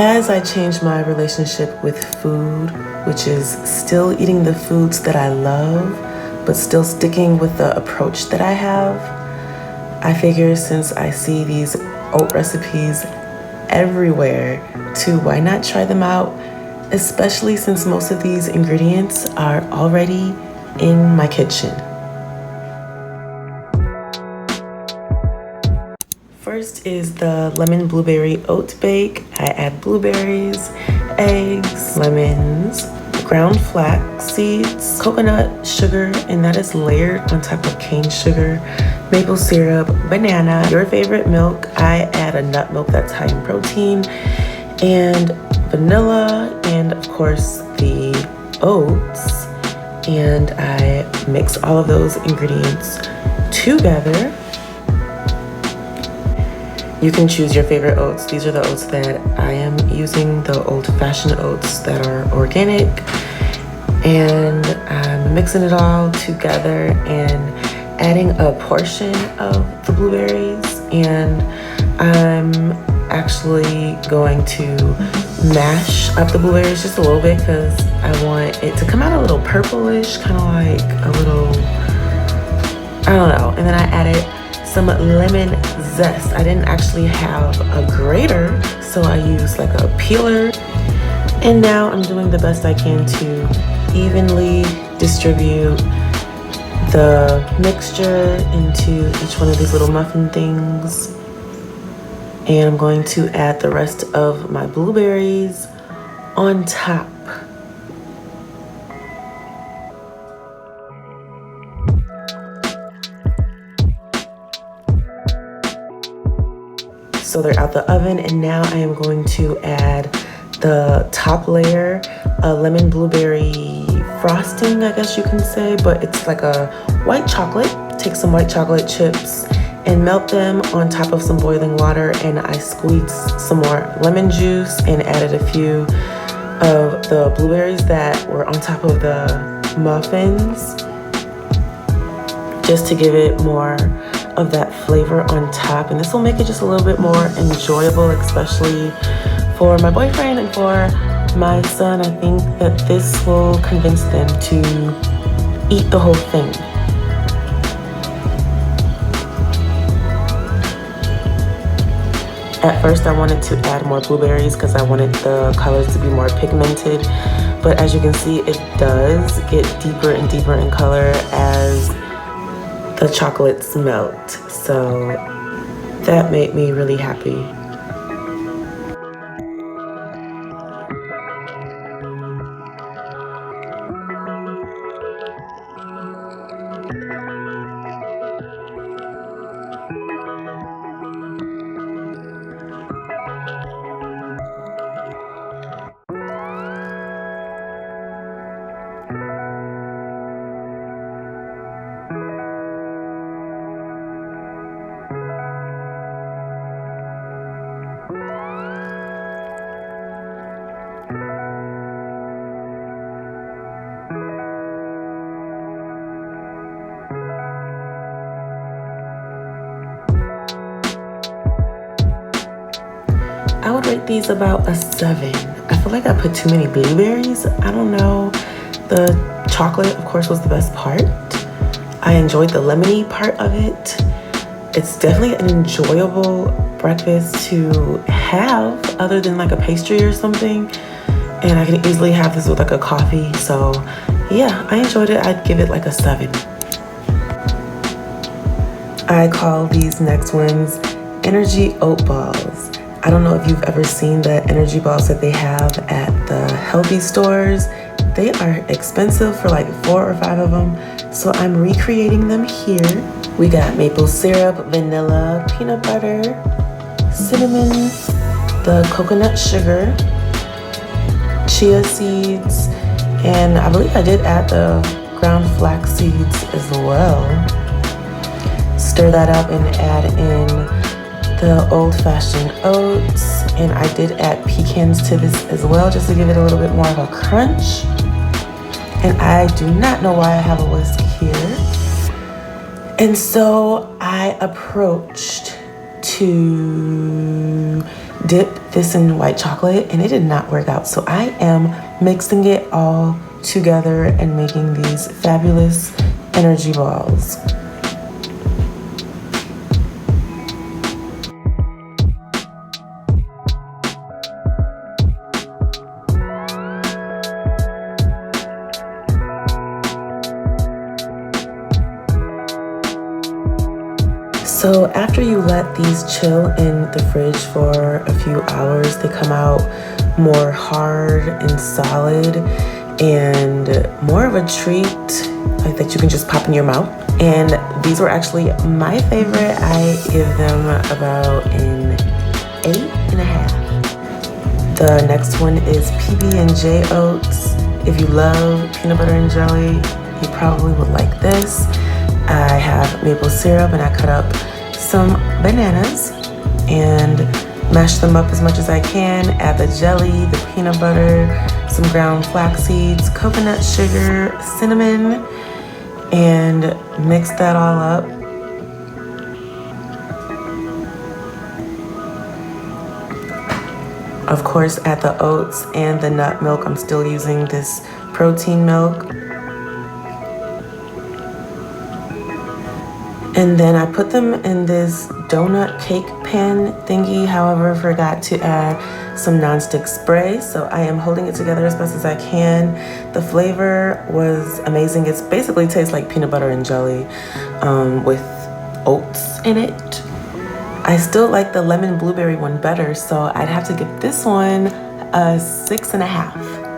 As I change my relationship with food, which is still eating the foods that I love, but still sticking with the approach that I have, I figure since I see these oat recipes everywhere, why not try them out? Especially since most of these ingredients are already in my kitchen. First is the lemon blueberry oat bake. I add blueberries, eggs, lemons, ground flax seeds, coconut sugar, and that is layered on top of cane sugar, maple syrup, banana, your favorite milk. I add a nut milk that's high in protein, and vanilla, and of course the oats. And I mix all of those ingredients together. You can choose your favorite oats. These are the oats that I am using, the old-fashioned oats that are organic. And I'm mixing it all together and adding a portion of the blueberries. And I'm actually going to mash up the blueberries just a little bit because I want it to come out a little purplish, kind of like a little, I don't know. And then I added some lemon zest. I didn't actually have a grater, so I used like a peeler. And now I'm doing the best I can to evenly distribute the mixture into each one of these little muffin things. And I'm going to add the rest of my blueberries on top. So they're out the oven, and now I am going to add the top layer, a lemon blueberry frosting, I guess you can say, but it's like a white chocolate. Take some white chocolate chips and melt them on top of some boiling water, and I squeezed some more lemon juice and added a few of the blueberries that were on top of the muffins, just to give it more of that flavor on top. And this will make it just a little bit more enjoyable, especially for my boyfriend and for my son. I think that this will convince them to eat the whole thing. At first I wanted to add more blueberries because I wanted the colors to be more pigmented, but as you can see, it does get deeper and deeper in color as the chocolates melt. So that made me really happy. I would rate these about a 7. I feel like I put too many blueberries. I don't know. The chocolate, of course, was the best part. I enjoyed the lemony part of it. It's definitely an enjoyable breakfast to have other than like a pastry or something. And I can easily have this with like a coffee. So yeah, I enjoyed it. I'd give it like a 7. I call these next ones energy oat balls. I don't know if you've ever seen the energy balls that they have at the healthy stores. They are expensive for like 4 or 5 of them. So I'm recreating them here. We got maple syrup, vanilla, peanut butter, cinnamon, the coconut sugar, chia seeds, and I believe I did add the ground flax seeds as well. Stir that up and add in the old-fashioned oats, and I did add pecans to this as well, just to give it a little bit more of a crunch. And I do not know why I have a whisk here. And so I approached to dip this in white chocolate and it did not work out. So I am mixing it all together and making these fabulous energy balls. So after you let these chill in the fridge for a few hours, they come out more hard and solid and more of a treat, like that you can just pop in your mouth. And these were actually my favorite. I give them about an 8.5. The next one is PB&J oats. If you love peanut butter and jelly, you probably would like this. I have maple syrup and I cut up some bananas and mash them up as much as I can. Add the jelly, the peanut butter, some ground flax seeds, coconut sugar, cinnamon, and mix that all up. Of course, add the oats and the nut milk. I'm still using this protein milk. And then I put them in this donut cake pan thingy. However, forgot to add some nonstick spray. So I am holding it together as best as I can. The flavor was amazing. It basically tastes like peanut butter and jelly with oats in it. I still like the lemon blueberry one better, so I'd have to give this one a 6.5.